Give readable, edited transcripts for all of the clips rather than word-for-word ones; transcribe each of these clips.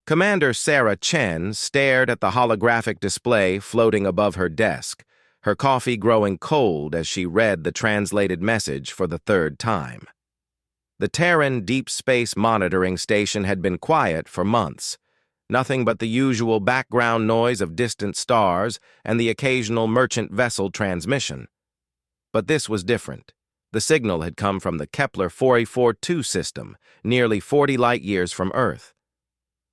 Commander Sarah Chen stared at the holographic display floating above her desk, her coffee growing cold as she read the translated message for the third time. The Terran Deep Space Monitoring Station had been quiet for months, nothing but the usual background noise of distant stars and the occasional merchant vessel transmission. But this was different. The signal had come from the Kepler 4A42 system, nearly 40 light-years from Earth.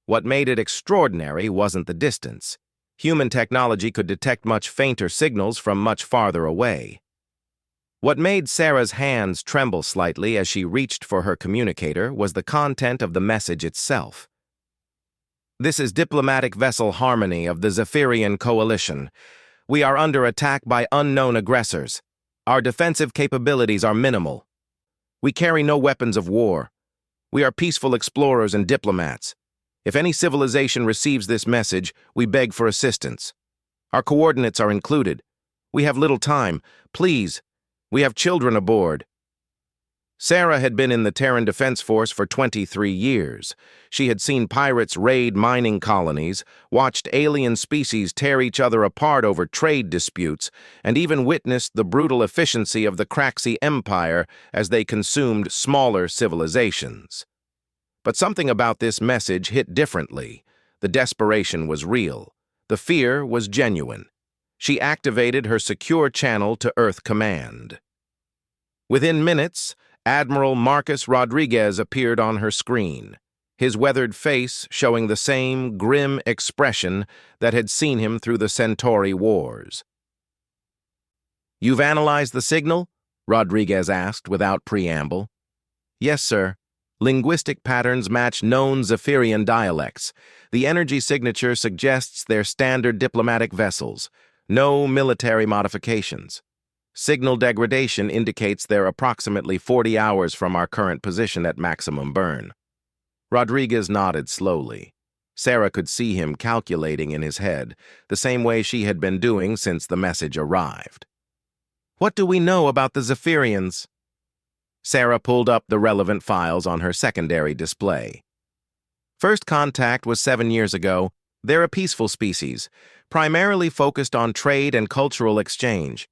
What made it extraordinary wasn't the distance. Human technology could detect much fainter signals from much farther away. What made Sarah's hands tremble slightly as she reached for her communicator was the content of the message itself. "This is Diplomatic Vessel Harmony of the Zephyrian Coalition. We are under attack by unknown aggressors. Our defensive capabilities are minimal. We carry no weapons of war. We are peaceful explorers and diplomats. If any civilization receives this message, we beg for assistance. Our coordinates are included. We have little time. Please, we have children aboard." Sarah had been in the Terran Defense Force for 23 years. She had seen pirates raid mining colonies, watched alien species tear each other apart over trade disputes, and even witnessed the brutal efficiency of the Craxi Empire as they consumed smaller civilizations. But something about this message hit differently. The desperation was real. The fear was genuine. She activated her secure channel to Earth Command. Within minutes, Admiral Marcus Rodriguez appeared on her screen, his weathered face showing the same grim expression that had seen him through the Centauri Wars. "You've analyzed the signal?" Rodriguez asked without preamble. "Yes, sir. Linguistic patterns match known Zephyrian dialects. The energy signature suggests they're standard diplomatic vessels. No military modifications. Signal degradation indicates they're approximately 40 hours from our current position at maximum burn." Rodriguez nodded slowly. Sarah could see him calculating in his head, the same way she had been doing since the message arrived. "What do we know about the Zephyrians?" Sarah pulled up the relevant files on her secondary display. First contact was 7 years ago. They're a peaceful species, primarily focused on trade and cultural exchange.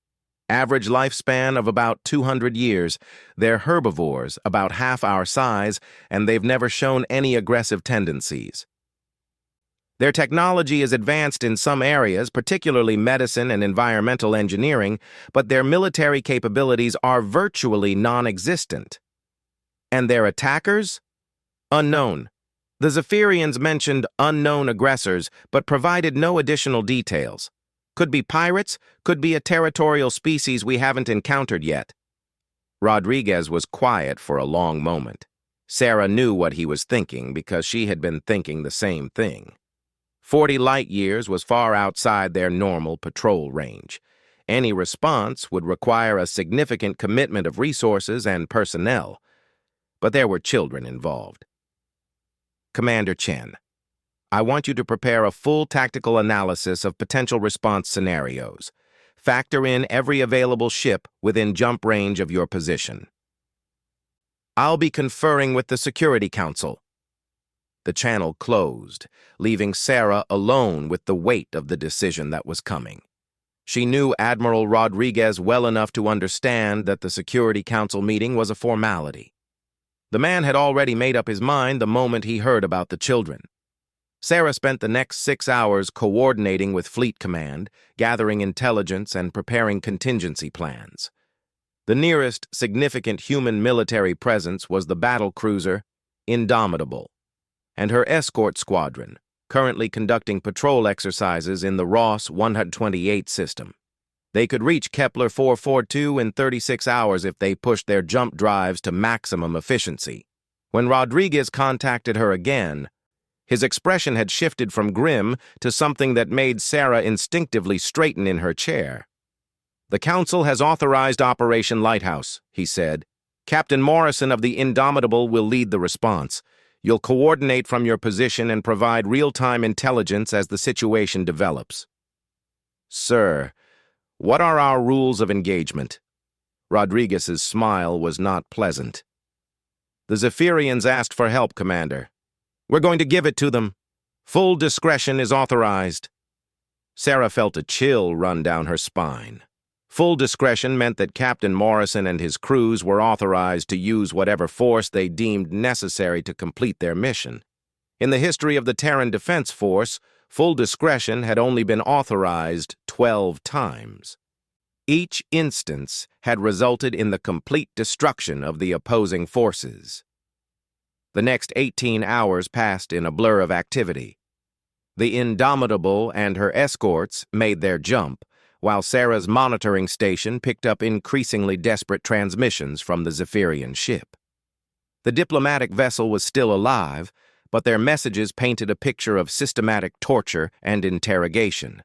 Average lifespan of about 200 years. They're herbivores, about half our size, and they've never shown any aggressive tendencies. Their technology is advanced in some areas, particularly medicine and environmental engineering, but their military capabilities are virtually non-existent. And their attackers? Unknown. The Zephyrians mentioned unknown aggressors, but provided no additional details. Could be pirates, could be a territorial species we haven't encountered yet. Rodriguez was quiet for a long moment. Sarah knew what he was thinking because she had been thinking the same thing. 40 light-years was far outside their normal patrol range. Any response would require a significant commitment of resources and personnel. But there were children involved. "Commander Chen, I want you to prepare a full tactical analysis of potential response scenarios. Factor in every available ship within jump range of your position. I'll be conferring with the Security Council." The channel closed, leaving Sarah alone with the weight of the decision that was coming. She knew Admiral Rodriguez well enough to understand that the Security Council meeting was a formality. The man had already made up his mind the moment he heard about the children. Sarah spent the next 6 hours coordinating with Fleet Command, gathering intelligence and preparing contingency plans. The nearest significant human military presence was the battle cruiser Indomitable, and her escort squadron, currently conducting patrol exercises in the Ross 128 system. They could reach Kepler 442 in 36 hours if they pushed their jump drives to maximum efficiency. When Rodriguez contacted her again, his expression had shifted from grim to something that made Sarah instinctively straighten in her chair. "The Council has authorized Operation Lighthouse," he said. "Captain Morrison of the Indomitable will lead the response. You'll coordinate from your position and provide real-time intelligence as the situation develops." "Sir, what are our rules of engagement?" Rodriguez's smile was not pleasant. "The Zephyrians asked for help, Commander. We're going to give it to them." Full discretion is authorized. Sarah felt a chill run down her spine. Full discretion meant that Captain Morrison and his crews were authorized to use whatever force they deemed necessary to complete their mission. In the history of the Terran Defense Force, full discretion had only been authorized 12 times. Each instance had resulted in the complete destruction of the opposing forces. The next 18 hours passed in a blur of activity. The Indomitable and her escorts made their jump, while Sarah's monitoring station picked up increasingly desperate transmissions from the Zephyrian ship. The diplomatic vessel was still alive, but their messages painted a picture of systematic torture and interrogation.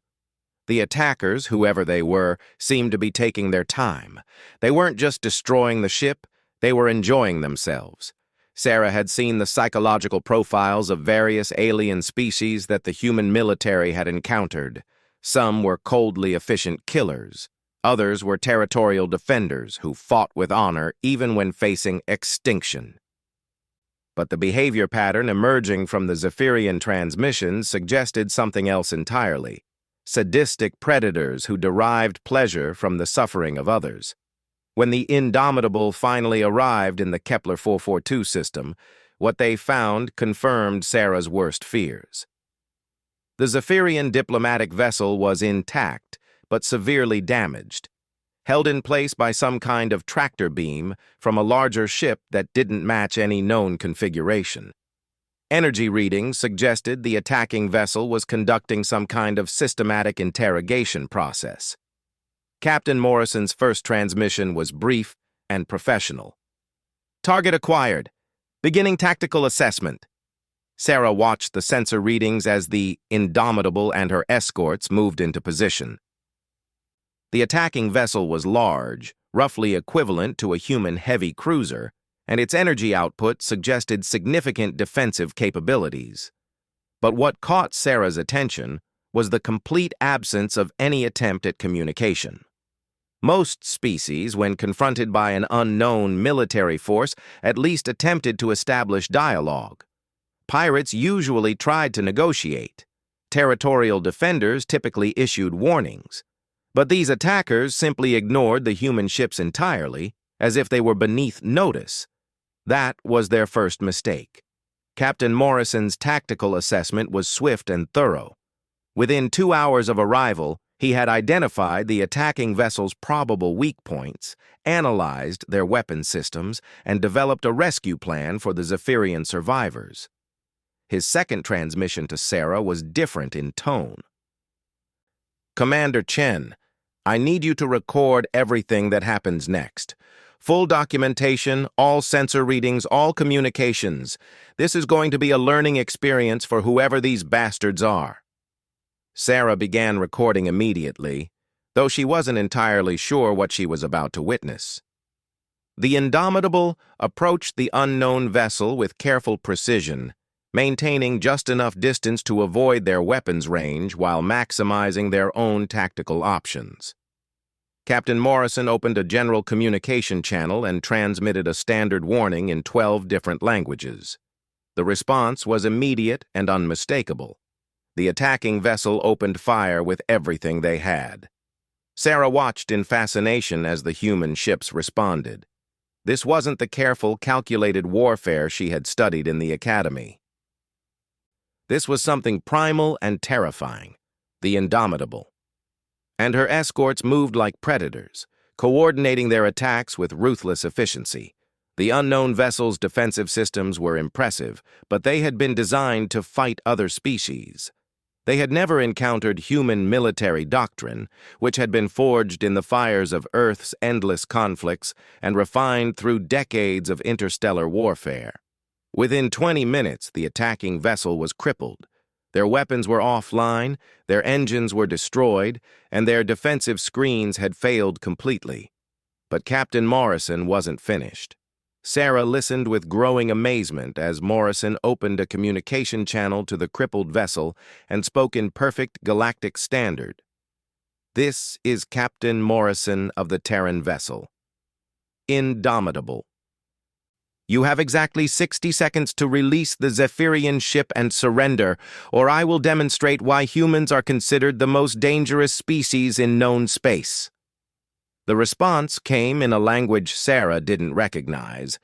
The attackers, whoever they were, seemed to be taking their time. They weren't just destroying the ship, they were enjoying themselves. Sarah had seen the psychological profiles of various alien species that the human military had encountered. Some were coldly efficient killers. Others were territorial defenders who fought with honor even when facing extinction. But the behavior pattern emerging from the Zephyrian transmissions suggested something else entirely. Sadistic predators who derived pleasure from the suffering of others. When the Indomitable finally arrived in the Kepler 442 system, what they found confirmed Sarah's worst fears. The Zephyrian diplomatic vessel was intact, but severely damaged, held in place by some kind of tractor beam from a larger ship that didn't match any known configuration. Energy readings suggested the attacking vessel was conducting some kind of systematic interrogation process. Captain Morrison's first transmission was brief and professional. Target acquired. Beginning tactical assessment. Sarah watched the sensor readings as the Indomitable and her escorts moved into position. The attacking vessel was large, roughly equivalent to a human heavy cruiser, and its energy output suggested significant defensive capabilities. But what caught Sarah's attention was the complete absence of any attempt at communication. Most species, when confronted by an unknown military force, at least attempted to establish dialogue. Pirates usually tried to negotiate. Territorial defenders typically issued warnings. But these attackers simply ignored the human ships entirely, as if they were beneath notice. That was their first mistake. Captain Morrison's tactical assessment was swift and thorough. Within 2 hours of arrival, he had identified the attacking vessel's probable weak points, analyzed their weapon systems, and developed a rescue plan for the Zephyrian survivors. His second transmission to Sarah was different in tone. Commander Chen, I need you to record everything that happens next. Full documentation, all sensor readings, all communications. This is going to be a learning experience for whoever these bastards are. Sarah began recording immediately, though she wasn't entirely sure what she was about to witness. The Indomitable approached the unknown vessel with careful precision, maintaining just enough distance to avoid their weapons range while maximizing their own tactical options. Captain Morrison opened a general communication channel and transmitted a standard warning in 12 different languages. The response was immediate and unmistakable. The attacking vessel opened fire with everything they had. Sarah watched in fascination as the human ships responded. This wasn't the careful, calculated warfare she had studied in the academy. This was something primal and terrifying, the Indomitable. And her escorts moved like predators, coordinating their attacks with ruthless efficiency. The unknown vessel's defensive systems were impressive, but they had been designed to fight other species. They had never encountered human military doctrine, which had been forged in the fires of Earth's endless conflicts and refined through decades of interstellar warfare. Within 20 minutes, the attacking vessel was crippled. Their weapons were offline, their engines were destroyed, and their defensive screens had failed completely. But Captain Morrison wasn't finished. Sarah listened with growing amazement as Morrison opened a communication channel to the crippled vessel and spoke in perfect galactic standard. This is Captain Morrison of the Terran vessel. Indomitable. You have exactly 60 seconds to release the Zephyrian ship and surrender, or I will demonstrate why humans are considered the most dangerous species in known space." The response came in a language Sarah didn't recognize,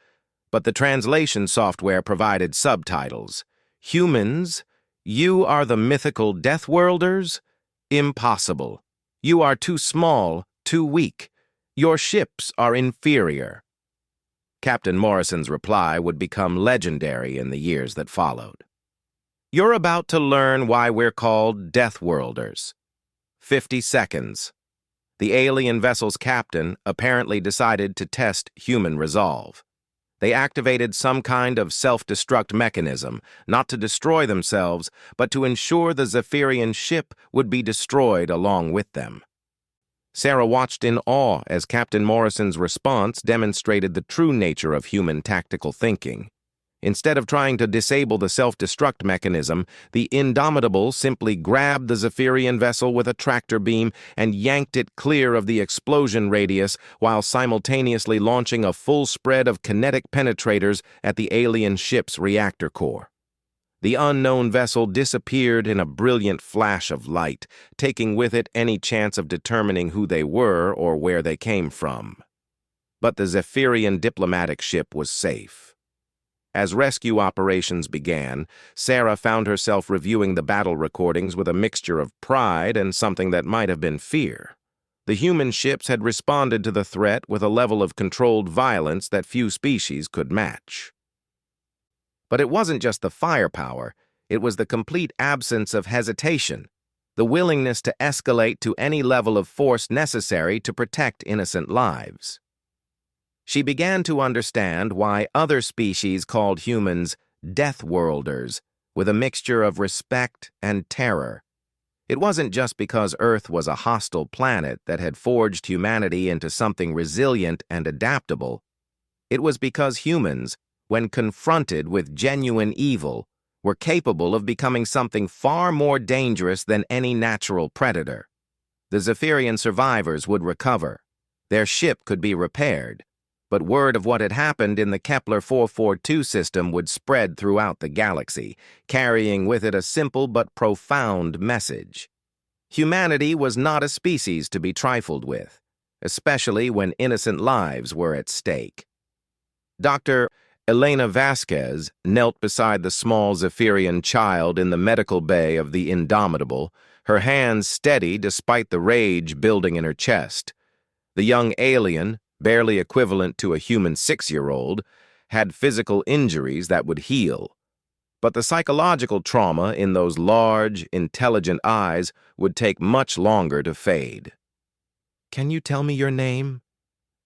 but the translation software provided subtitles. "Humans, you are the mythical Deathworlders? Impossible. You are too small, too weak. Your ships are inferior." Captain Morrison's reply would become legendary in the years that followed. "You're about to learn why we're called Deathworlders." 50 seconds. The alien vessel's captain apparently decided to test human resolve. They activated some kind of self-destruct mechanism, not to destroy themselves, but to ensure the Zephyrian ship would be destroyed along with them. Sarah watched in awe as Captain Morrison's response demonstrated the true nature of human tactical thinking. Instead of trying to disable the self-destruct mechanism, the Indomitable simply grabbed the Zephyrian vessel with a tractor beam and yanked it clear of the explosion radius while simultaneously launching a full spread of kinetic penetrators at the alien ship's reactor core. The unknown vessel disappeared in a brilliant flash of light, taking with it any chance of determining who they were or where they came from. But the Zephyrian diplomatic ship was safe. As rescue operations began, Sarah found herself reviewing the battle recordings with a mixture of pride and something that might have been fear. The human ships had responded to the threat with a level of controlled violence that few species could match. But it wasn't just the firepower, it was the complete absence of hesitation, the willingness to escalate to any level of force necessary to protect innocent lives. She began to understand why other species called humans Deathworlders, with a mixture of respect and terror. It wasn't just because Earth was a hostile planet that had forged humanity into something resilient and adaptable. It was because humans, when confronted with genuine evil, were capable of becoming something far more dangerous than any natural predator. The Zephyrian survivors would recover. Their ship could be repaired. But word of what had happened in the Kepler 442 system would spread throughout the galaxy, carrying with it a simple but profound message. Humanity was not a species to be trifled with, especially when innocent lives were at stake. Dr. Elena Vasquez knelt beside the small Zephyrian child in the medical bay of the Indomitable, her hands steady despite the rage building in her chest. The young alien, barely equivalent to a human 6-year-old, had physical injuries that would heal. But the psychological trauma in those large, intelligent eyes would take much longer to fade. "Can you tell me your name?"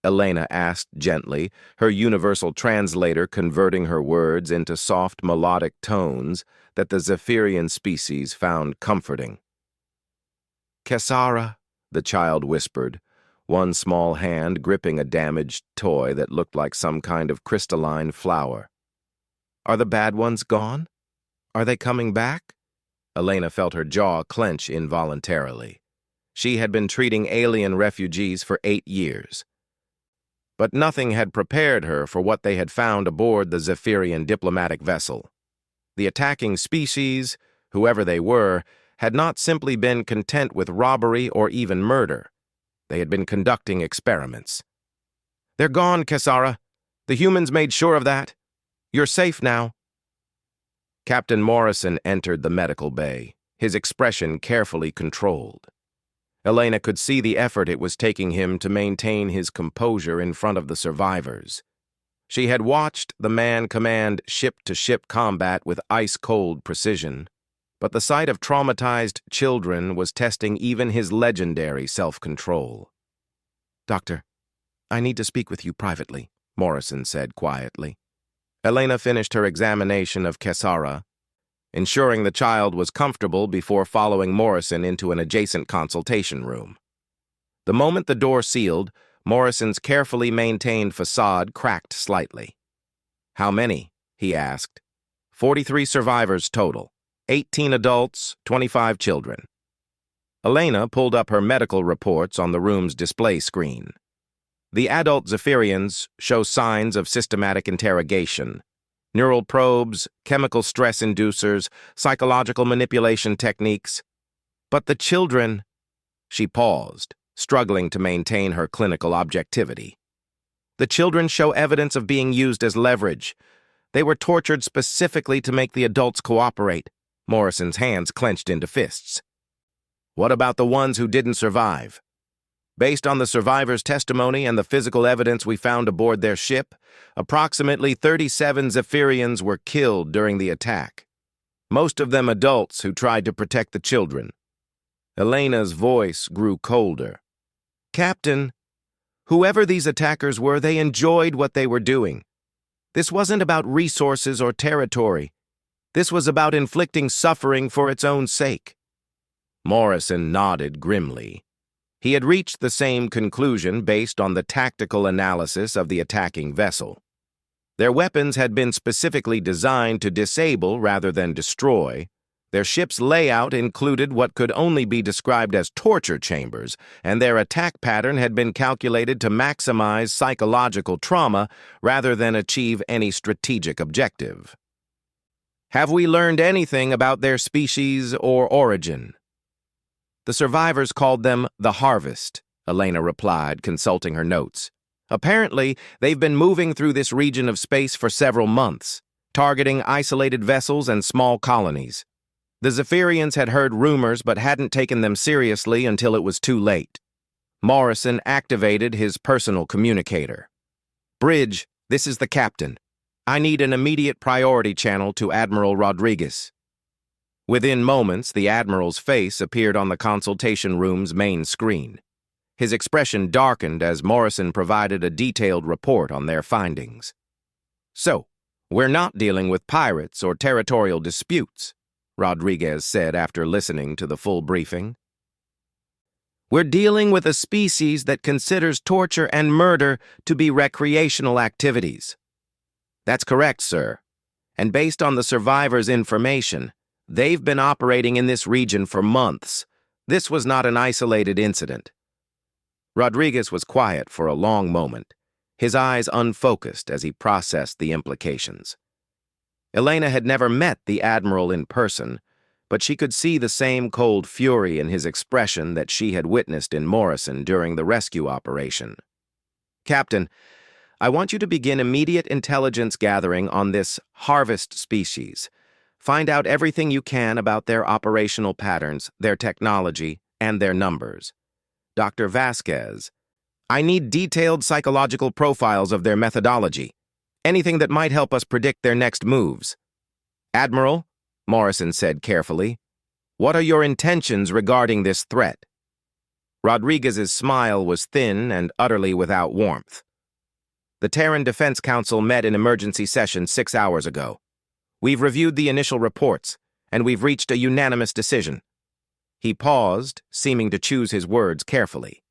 Elena asked gently, her universal translator converting her words into soft melodic tones that the Zephyrian species found comforting. "Kessara," the child whispered, one small hand gripping a damaged toy that looked like some kind of crystalline flower. "Are the bad ones gone? Are they coming back?" Elena felt her jaw clench involuntarily. She had been treating alien refugees for 8 years. But nothing had prepared her for what they had found aboard the Zephyrian diplomatic vessel. The attacking species, whoever they were, had not simply been content with robbery or even murder. They had been conducting experiments. "They're gone, Kessara. The humans made sure of that. You're safe now." Captain Morrison entered the medical bay, his expression carefully controlled. Elena could see the effort it was taking him to maintain his composure in front of the survivors. She had watched the man command ship-to-ship combat with ice-cold precision, but the sight of traumatized children was testing even his legendary self-control. "Doctor, I need to speak with you privately," Morrison said quietly. Elena finished her examination of Kessara, ensuring the child was comfortable before following Morrison into an adjacent consultation room. The moment the door sealed, Morrison's carefully maintained facade cracked slightly. "How many?" he asked. 43 survivors total. 18 adults, 25 children." Elena pulled up her medical reports on the room's display screen. The adult Zephyrians show signs of systematic interrogation. Neural probes, chemical stress inducers, psychological manipulation techniques. But the children... She paused, struggling to maintain her clinical objectivity. The children show evidence of being used as leverage. They were tortured specifically to make the adults cooperate. Morrison's hands clenched into fists. What about the ones who didn't survive? Based on the survivors' testimony and the physical evidence we found aboard their ship, approximately 37 Zephyrians were killed during the attack. Most of them adults who tried to protect the children. Elena's voice grew colder. Captain, whoever these attackers were, they enjoyed what they were doing. This wasn't about resources or territory. This was about inflicting suffering for its own sake. Morrison nodded grimly. He had reached the same conclusion based on the tactical analysis of the attacking vessel. Their weapons had been specifically designed to disable rather than destroy. Their ship's layout included what could only be described as torture chambers, and their attack pattern had been calculated to maximize psychological trauma rather than achieve any strategic objective. Have we learned anything about their species or origin? The survivors called them the Harvest, Elena replied, consulting her notes. Apparently, they've been moving through this region of space for several months, targeting isolated vessels and small colonies. The Zephyrians had heard rumors but hadn't taken them seriously until it was too late. Morrison activated his personal communicator. Bridge, this is the captain. I need an immediate priority channel to Admiral Rodriguez. Within moments, the Admiral's face appeared on the consultation room's main screen. His expression darkened as Morrison provided a detailed report on their findings. So, we're not dealing with pirates or territorial disputes, Rodriguez said after listening to the full briefing. We're dealing with a species that considers torture and murder to be recreational activities. That's correct, sir. And based on the survivors' information, they've been operating in this region for months. This was not an isolated incident. Rodriguez was quiet for a long moment, his eyes unfocused as he processed the implications. Elena had never met the Admiral in person, but she could see the same cold fury in his expression that she had witnessed in Morrison during the rescue operation. Captain, I want you to begin immediate intelligence gathering on this Harvest species. Find out everything you can about their operational patterns, their technology, and their numbers. Dr. Vasquez, I need detailed psychological profiles of their methodology. Anything that might help us predict their next moves. Admiral, Morrison said carefully, what are your intentions regarding this threat? Rodriguez's smile was thin and utterly without warmth. The Terran Defense Council met in emergency session 6 hours ago. We've reviewed the initial reports, and we've reached a unanimous decision. He paused, seeming to choose his words carefully.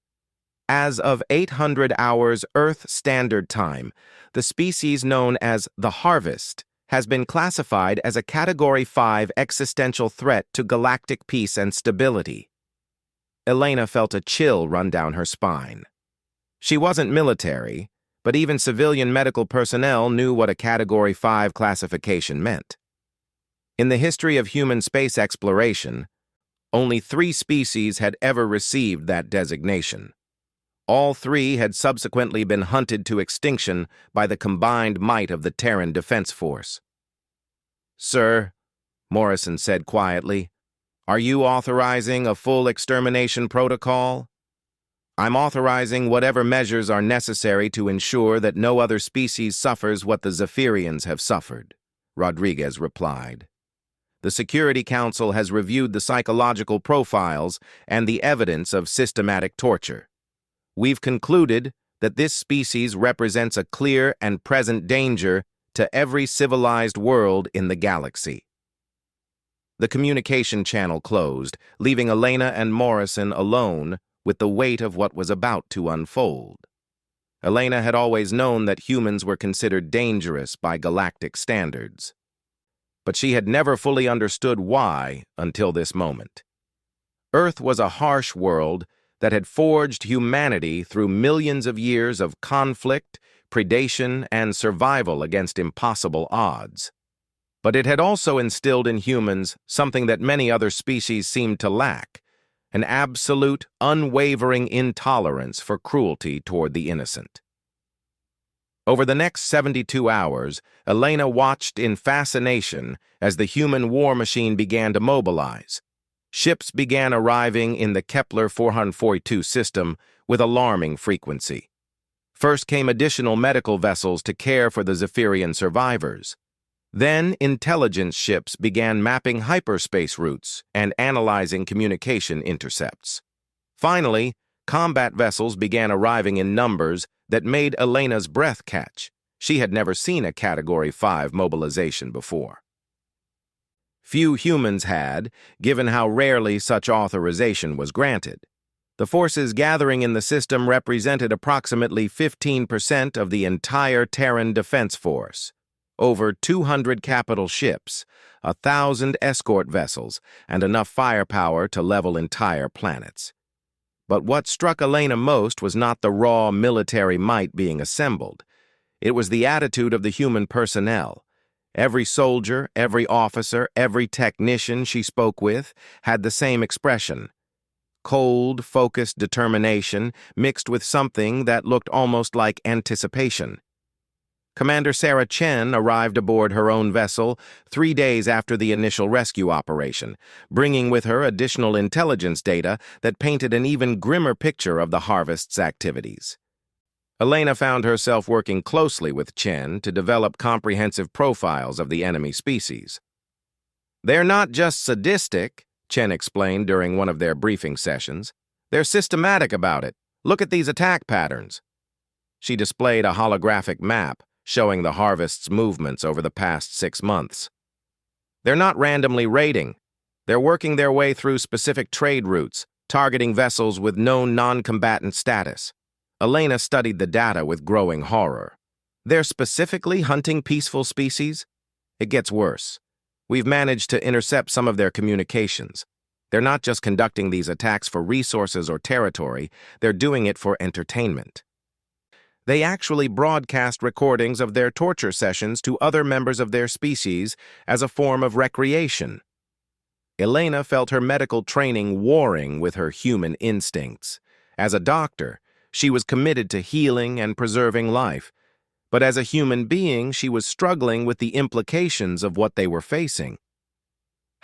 As of 800 hours Earth Standard Time, the species known as the Harvest has been classified as a Category 5 existential threat to galactic peace and stability. Elena felt a chill run down her spine. She wasn't military, but even civilian medical personnel knew what a Category 5 classification meant. In the history of human space exploration, only 3 species had ever received that designation. All 3 had subsequently been hunted to extinction by the combined might of the Terran Defense Force. Sir, Morrison said quietly, are you authorizing a full extermination protocol? I'm authorizing whatever measures are necessary to ensure that no other species suffers what the Zephyrians have suffered, Rodriguez replied. The Security Council has reviewed the psychological profiles and the evidence of systematic torture. We've concluded that this species represents a clear and present danger to every civilized world in the galaxy. The communication channel closed, leaving Elena and Morrison alone with the weight of what was about to unfold. Elena had always known that humans were considered dangerous by galactic standards, but she had never fully understood why until this moment. Earth was a harsh world that had forged humanity through millions of years of conflict, predation, and survival against impossible odds. But it had also instilled in humans something that many other species seemed to lack: an absolute, unwavering intolerance for cruelty toward the innocent. Over the next 72 hours, Elena watched in fascination as the human war machine began to mobilize. Ships began arriving in the Kepler 442 system with alarming frequency. First came additional medical vessels to care for the Zephyrian survivors. Then, intelligence ships began mapping hyperspace routes and analyzing communication intercepts. Finally, combat vessels began arriving in numbers that made Elena's breath catch. She had never seen a Category 5 mobilization before. Few humans had, given how rarely such authorization was granted. The forces gathering in the system represented approximately 15% of the entire Terran Defense Force. Over 200 capital ships, 1,000 escort vessels, and enough firepower to level entire planets. But what struck Elena most was not the raw military might being assembled. It was the attitude of the human personnel. Every soldier, every officer, every technician she spoke with had the same expression: cold, focused determination mixed with something that looked almost like anticipation. Commander Sarah Chen arrived aboard her own vessel 3 days after the initial rescue operation, bringing with her additional intelligence data that painted an even grimmer picture of the Harvest's activities. Elena found herself working closely with Chen to develop comprehensive profiles of the enemy species. "They're not just sadistic," Chen explained during one of their briefing sessions. "They're systematic about it. Look at these attack patterns." She displayed a holographic map showing the Harvest's movements over the past 6 months. "They're not randomly raiding. They're working their way through specific trade routes, targeting vessels with known non-combatant status." Elena studied the data with growing horror. "They're specifically hunting peaceful species? It gets worse. We've managed to intercept some of their communications. They're not just conducting these attacks for resources or territory, they're doing it for entertainment. They actually broadcast recordings of their torture sessions to other members of their species as a form of recreation." Elena felt her medical training warring with her human instincts. As a doctor, she was committed to healing and preserving life, but as a human being, she was struggling with the implications of what they were facing.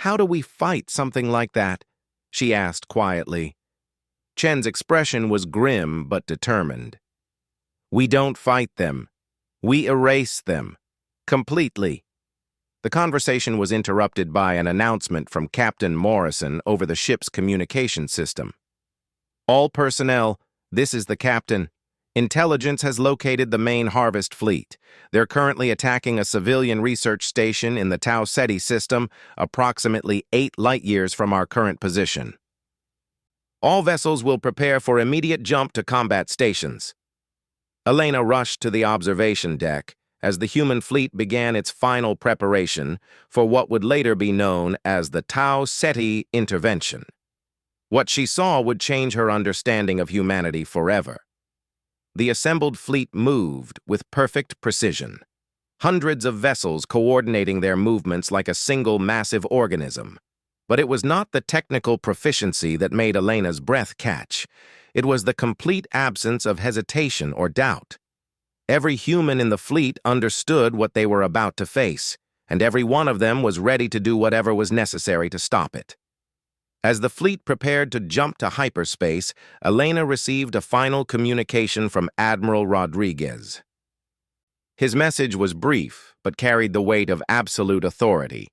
"How do we fight something like that?" she asked quietly. Chen's expression was grim but determined. "We don't fight them. We erase them. Completely." The conversation was interrupted by an announcement from Captain Morrison over the ship's communication system. "All personnel, this is the captain. Intelligence has located the main Harvest fleet. They're currently attacking a civilian research station in the Tau Ceti system, approximately 8 light-years from our current position. All vessels will prepare for immediate jump to combat stations." Elena rushed to the observation deck as the human fleet began its final preparation for what would later be known as the Tau Ceti intervention. What she saw would change her understanding of humanity forever. The assembled fleet moved with perfect precision, hundreds of vessels coordinating their movements like a single massive organism. But it was not the technical proficiency that made Elena's breath catch. It was the complete absence of hesitation or doubt. Every human in the fleet understood what they were about to face, and every one of them was ready to do whatever was necessary to stop it. As the fleet prepared to jump to hyperspace, Elena received a final communication from Admiral Rodriguez. His message was brief, but carried the weight of absolute authority.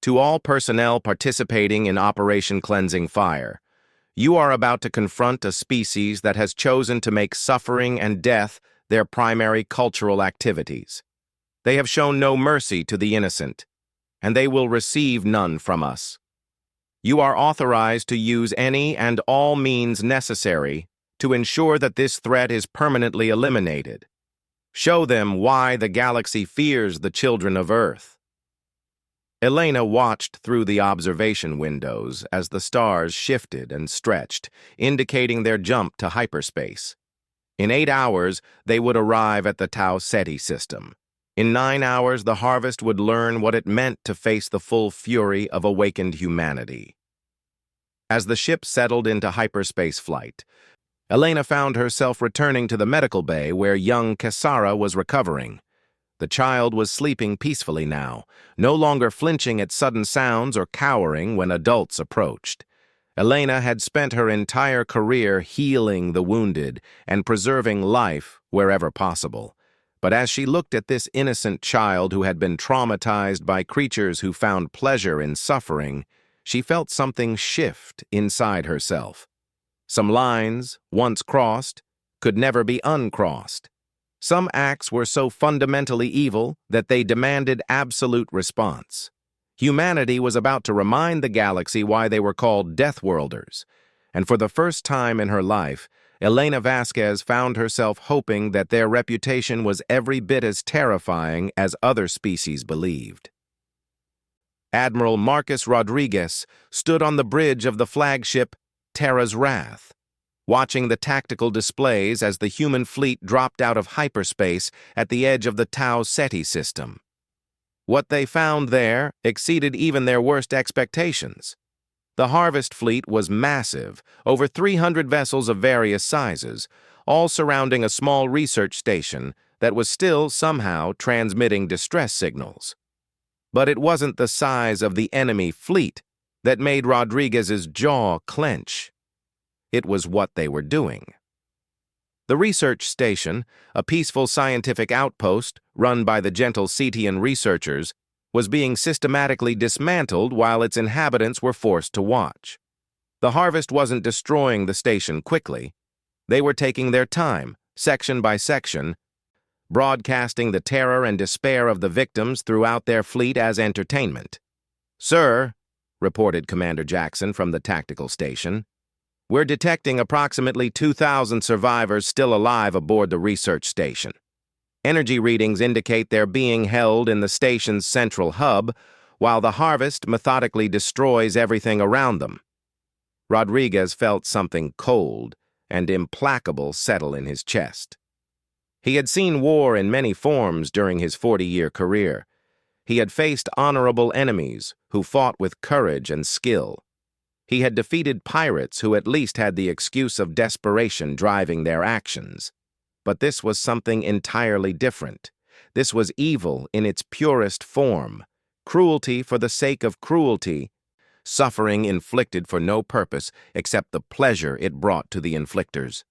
"To all personnel participating in Operation Cleansing Fire, you are about to confront a species that has chosen to make suffering and death their primary cultural activities. They have shown no mercy to the innocent, and they will receive none from us. You are authorized to use any and all means necessary to ensure that this threat is permanently eliminated. Show them why the galaxy fears the children of Earth." Elena watched through the observation windows as the stars shifted and stretched, indicating their jump to hyperspace. In 8 hours, they would arrive at the Tau Ceti system. In 9 hours, the harvest would learn what it meant to face the full fury of awakened humanity. As the ship settled into hyperspace flight, Elena found herself returning to the medical bay where young Cassara was recovering. The child was sleeping peacefully now, no longer flinching at sudden sounds or cowering when adults approached. Elena had spent her entire career healing the wounded and preserving life wherever possible. But as she looked at this innocent child who had been traumatized by creatures who found pleasure in suffering, she felt something shift inside herself. Some lines, once crossed, could never be uncrossed. Some acts were so fundamentally evil that they demanded absolute response. Humanity was about to remind the galaxy why they were called Deathworlders, and for the first time in her life, Elena Vasquez found herself hoping that their reputation was every bit as terrifying as other species believed. Admiral Marcus Rodriguez stood on the bridge of the flagship Terra's Wrath, watching the tactical displays as the human fleet dropped out of hyperspace at the edge of the Tau Ceti system. What they found there exceeded even their worst expectations. The harvest fleet was massive, over 300 vessels of various sizes, all surrounding a small research station that was still somehow transmitting distress signals. But it wasn't the size of the enemy fleet that made Rodriguez's jaw clench. It was what they were doing. The research station, a peaceful scientific outpost run by the gentle Cetian researchers, was being systematically dismantled while its inhabitants were forced to watch. The harvest wasn't destroying the station quickly. They were taking their time, section by section, broadcasting the terror and despair of the victims throughout their fleet as entertainment. "Sir," reported Commander Jackson from the tactical station, "we're detecting approximately 2,000 survivors still alive aboard the research station. Energy readings indicate they're being held in the station's central hub, while the harvest methodically destroys everything around them." Rodriguez felt something cold and implacable settle in his chest. He had seen war in many forms during his 40-year career. He had faced honorable enemies who fought with courage and skill. He had defeated pirates who at least had the excuse of desperation driving their actions. But this was something entirely different. This was evil in its purest form, cruelty for the sake of cruelty, suffering inflicted for no purpose except the pleasure it brought to the inflictors.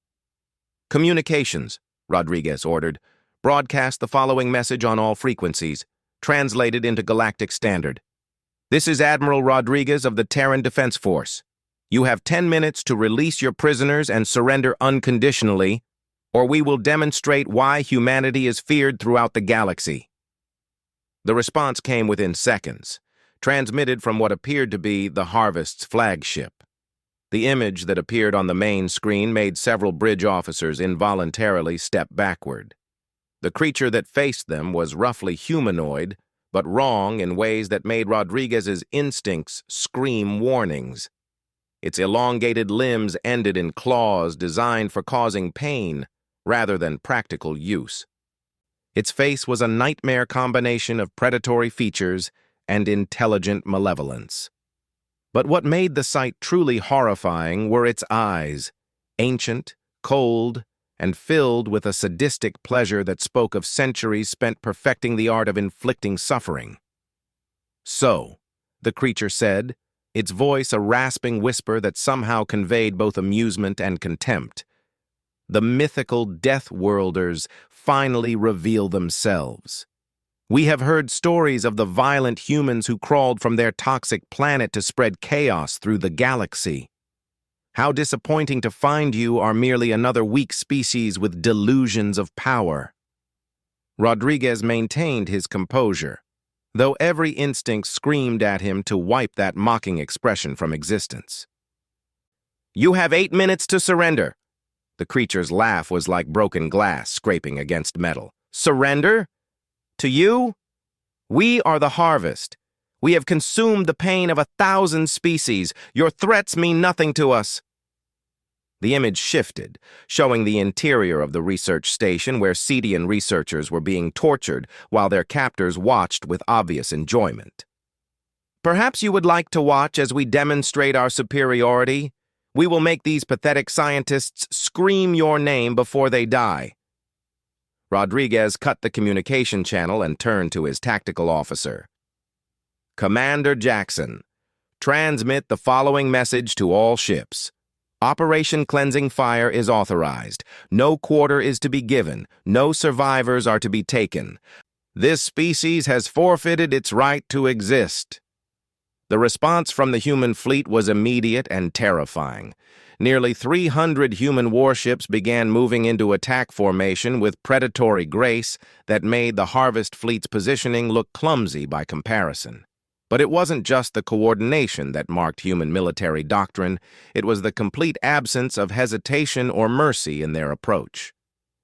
"Communications," Rodriguez ordered. "Broadcast the following message on all frequencies, translated into Galactic Standard. This is Admiral Rodriguez of the Terran Defense Force. You have 10 minutes to release your prisoners and surrender unconditionally, or we will demonstrate why humanity is feared throughout the galaxy." The response came within seconds, transmitted from what appeared to be the Harvest's flagship. The image that appeared on the main screen made several bridge officers involuntarily step backward. The creature that faced them was roughly humanoid, but wrong in ways that made Rodriguez's instincts scream warnings. Its elongated limbs ended in claws designed for causing pain rather than practical use. Its face was a nightmare combination of predatory features and intelligent malevolence. But what made the sight truly horrifying were its eyes, ancient, cold, and filled with a sadistic pleasure that spoke of centuries spent perfecting the art of inflicting suffering. "So," the creature said, its voice a rasping whisper that somehow conveyed both amusement and contempt, "the mythical Deathworlders finally reveal themselves. We have heard stories of the violent humans who crawled from their toxic planet to spread chaos through the galaxy. How disappointing to find you are merely another weak species with delusions of power." Rodriguez maintained his composure, though every instinct screamed at him to wipe that mocking expression from existence. "You have 8 minutes to surrender." The creature's laugh was like broken glass scraping against metal. "Surrender? To you? We are the harvest. We have consumed the pain of 1,000 species. Your threats mean nothing to us." The image shifted, showing the interior of the research station where Cedian researchers were being tortured while their captors watched with obvious enjoyment. "Perhaps you would like to watch as we demonstrate our superiority? We will make these pathetic scientists scream your name before they die." Rodriguez cut the communication channel and turned to his tactical officer. "Commander Jackson, transmit the following message to all ships. Operation Cleansing Fire is authorized. No quarter is to be given. No survivors are to be taken. This species has forfeited its right to exist." The response from the human fleet was immediate and terrifying. Nearly 300 human warships began moving into attack formation with predatory grace that made the Harvest fleet's positioning look clumsy by comparison. But it wasn't just the coordination that marked human military doctrine, it was the complete absence of hesitation or mercy in their approach.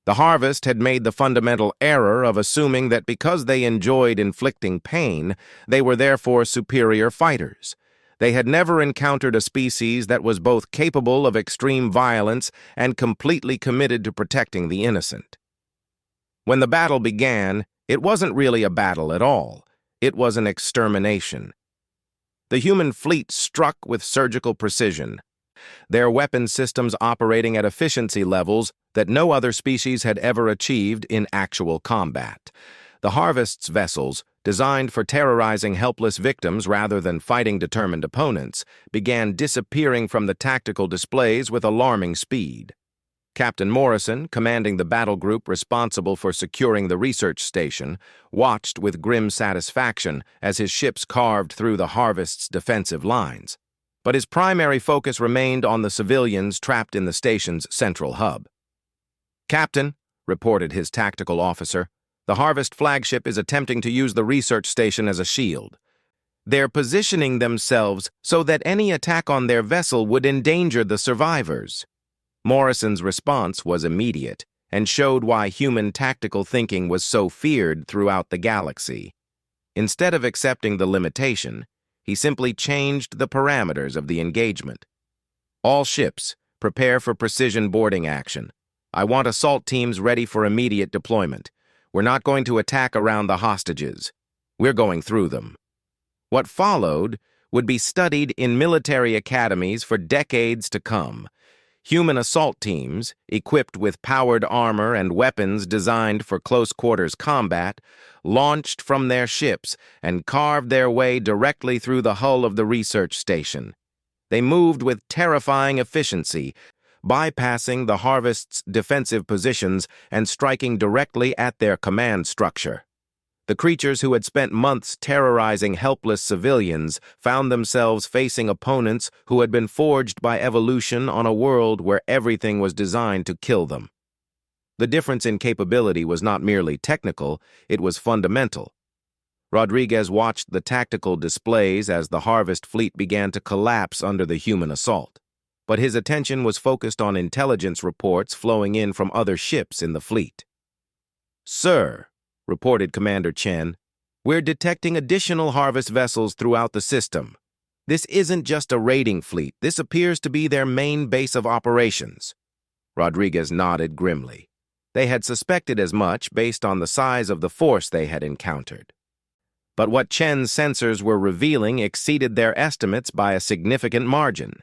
The Harvest had made the fundamental error of assuming that because they enjoyed inflicting pain, they were therefore superior fighters. They had never encountered a species that was both capable of extreme violence and completely committed to protecting the innocent. When the battle began, it wasn't really a battle at all. It was an extermination. The human fleet struck with surgical precision, their weapon systems operating at efficiency levels that no other species had ever achieved in actual combat. The Harvest's vessels, designed for terrorizing helpless victims rather than fighting determined opponents, began disappearing from the tactical displays with alarming speed. Captain Morrison, commanding the battle group responsible for securing the research station, watched with grim satisfaction as his ships carved through the Harvest's defensive lines. But his primary focus remained on the civilians trapped in the station's central hub. "Captain," reported his tactical officer, "the Harvest flagship is attempting to use the research station as a shield. They're positioning themselves so that any attack on their vessel would endanger the survivors." Morrison's response was immediate and showed why human tactical thinking was so feared throughout the galaxy. Instead of accepting the limitation, he simply changed the parameters of the engagement. "All ships, prepare for precision boarding action. I want assault teams ready for immediate deployment. We're not going to attack around the hostages. We're going through them." What followed would be studied in military academies for decades to come. Human assault teams, equipped with powered armor and weapons designed for close-quarters combat, launched from their ships and carved their way directly through the hull of the research station. They moved with terrifying efficiency, bypassing the Harvest's defensive positions and striking directly at their command structure. The creatures who had spent months terrorizing helpless civilians found themselves facing opponents who had been forged by evolution on a world where everything was designed to kill them. The difference in capability was not merely technical, it was fundamental. Rodriguez watched the tactical displays as the Harvest fleet began to collapse under the human assault. But his attention was focused on intelligence reports flowing in from other ships in the fleet. "Sir," reported Commander Chen, "we're detecting additional Harvest vessels throughout the system. This isn't just a raiding fleet. This appears to be their main base of operations." Rodriguez nodded grimly. They had suspected as much based on the size of the force they had encountered. But what Chen's sensors were revealing exceeded their estimates by a significant margin.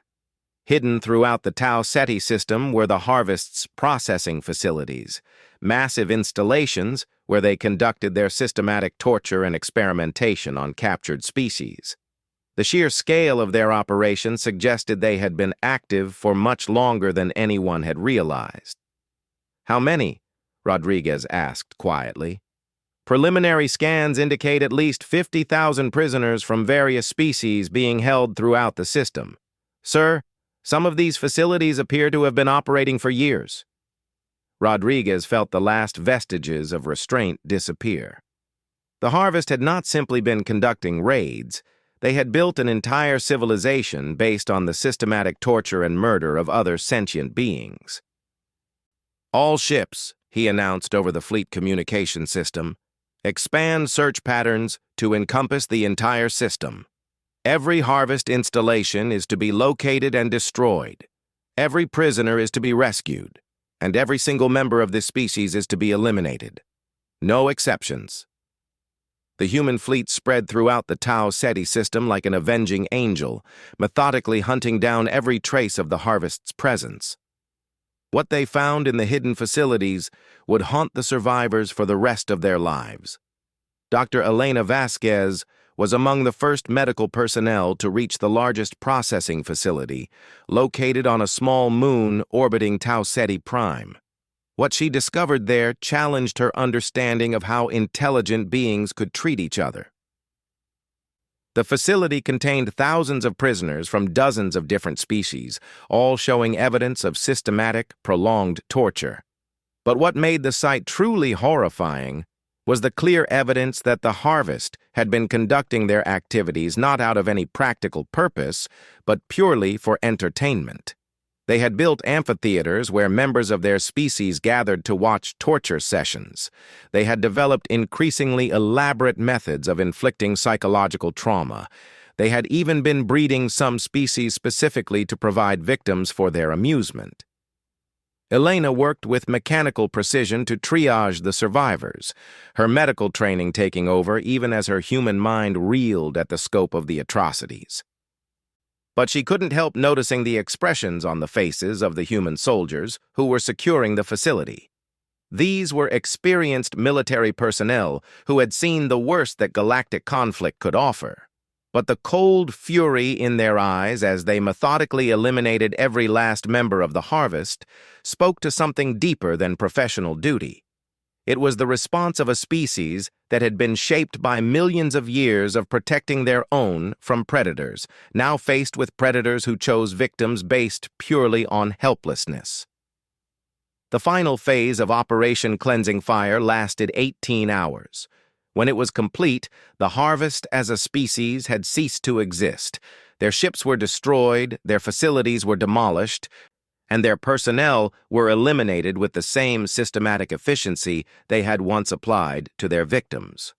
Hidden throughout the Tau Ceti system were the Harvest's processing facilities, massive installations where they conducted their systematic torture and experimentation on captured species. The sheer scale of their operation suggested they had been active for much longer than anyone had realized. "How many?" Rodriguez asked quietly. "Preliminary scans indicate at least 50,000 prisoners from various species being held throughout the system. Sir, some of these facilities appear to have been operating for years." Rodriguez felt the last vestiges of restraint disappear. The Harvest had not simply been conducting raids. They had built an entire civilization based on the systematic torture and murder of other sentient beings. "All ships," he announced over the fleet communication system, Expand search patterns to encompass the entire system. Every harvest installation is to be located and destroyed. Every prisoner is to be rescued, and every single member of this species is to be eliminated. No exceptions. The human fleet spread throughout the Tau Ceti system like an avenging angel, methodically hunting down every trace of the harvest's presence. What they found in the hidden facilities would haunt the survivors for the rest of their lives. Dr. Elena Vasquez was among the first medical personnel to reach the largest processing facility, located on a small moon orbiting Tau Ceti Prime. What she discovered there challenged her understanding of how intelligent beings could treat each other. The facility contained thousands of prisoners from dozens of different species, all showing evidence of systematic, prolonged torture. But what made the sight truly horrifying was the clear evidence that the Harvest had been conducting their activities not out of any practical purpose, but purely for entertainment. They had built amphitheaters where members of their species gathered to watch torture sessions. They had developed increasingly elaborate methods of inflicting psychological trauma. They had even been breeding some species specifically to provide victims for their amusement. Elena worked with mechanical precision to triage the survivors, her medical training taking over even as her human mind reeled at the scope of the atrocities. But she couldn't help noticing the expressions on the faces of the human soldiers who were securing the facility. These were experienced military personnel who had seen the worst that galactic conflict could offer. But the cold fury in their eyes as they methodically eliminated every last member of the Harvest spoke to something deeper than professional duty. It was the response of a species that had been shaped by millions of years of protecting their own from predators, now faced with predators who chose victims based purely on helplessness. The final phase of Operation Cleansing Fire lasted 18 hours. When it was complete, the Harvest as a species had ceased to exist. Their ships were destroyed, their facilities were demolished, and their personnel were eliminated with the same systematic efficiency they had once applied to their victims.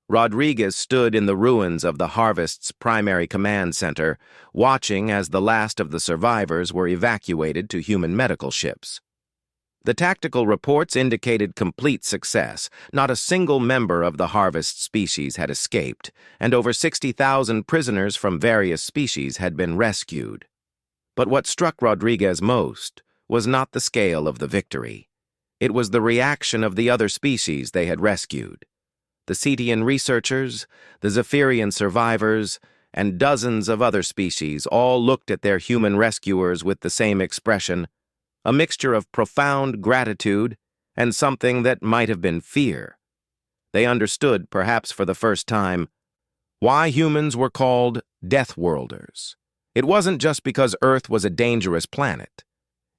Rodriguez stood in the ruins of the Harvest's primary command center, watching as the last of the survivors were evacuated to human medical ships. The tactical reports indicated complete success. Not a single member of the Harvest species had escaped, and over 60,000 prisoners from various species had been rescued. But what struck Rodriguez most was not the scale of the victory. It was the reaction of the other species they had rescued. The Cetian researchers, the Zephyrian survivors, and dozens of other species all looked at their human rescuers with the same expression, a mixture of profound gratitude and something that might have been fear. They understood, perhaps for the first time, why humans were called Deathworlders. It wasn't just because Earth was a dangerous planet.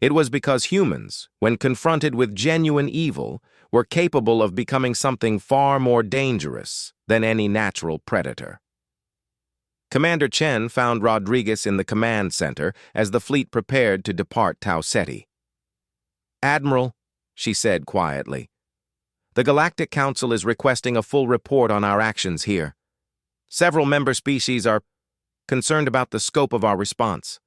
It was because humans, when confronted with genuine evil, were capable of becoming something far more dangerous than any natural predator. Commander Chen found Rodriguez in the command center as the fleet prepared to depart Tau Ceti. "Admiral," she said quietly, "the Galactic Council is requesting a full report on our actions here. Several member species are concerned about the scope of our response."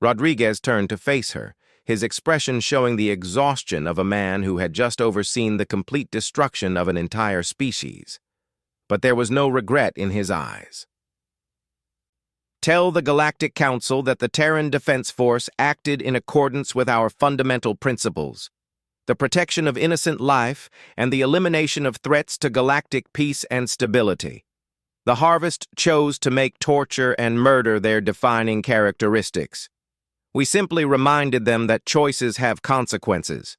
Rodriguez turned to face her, his expression showing the exhaustion of a man who had just overseen the complete destruction of an entire species. But there was no regret in his eyes. "Tell the Galactic Council that the Terran Defense Force acted in accordance with our fundamental principles, the protection of innocent life and the elimination of threats to galactic peace and stability. The Harvest chose to make torture and murder their defining characteristics. We simply reminded them that choices have consequences."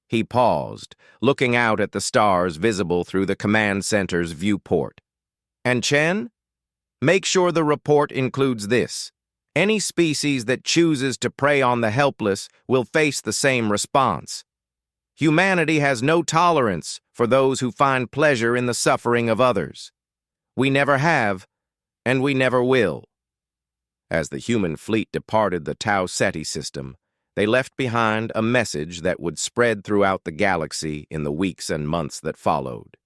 He paused, looking out at the stars visible through the command center's viewport. "And Chen? Make sure the report includes this. Any species that chooses to prey on the helpless will face the same response. Humanity has no tolerance for those who find pleasure in the suffering of others. We never have, and we never will." As the human fleet departed the Tau Ceti system, they left behind a message that would spread throughout the galaxy in the weeks and months that followed.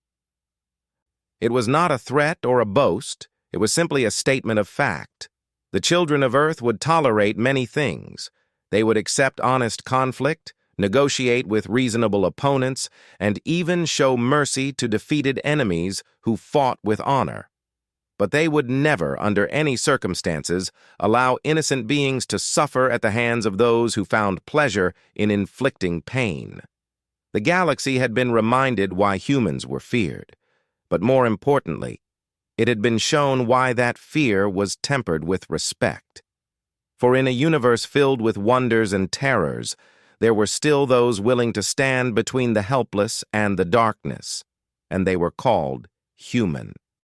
It was not a threat or a boast. It was simply a statement of fact. The children of Earth would tolerate many things. They would accept honest conflict, negotiate with reasonable opponents, and even show mercy to defeated enemies who fought with honor. But they would never, under any circumstances, allow innocent beings to suffer at the hands of those who found pleasure in inflicting pain. The galaxy had been reminded why humans were feared, but more importantly, it had been shown why that fear was tempered with respect. For in a universe filled with wonders and terrors, there were still those willing to stand between the helpless and the darkness, and they were called human.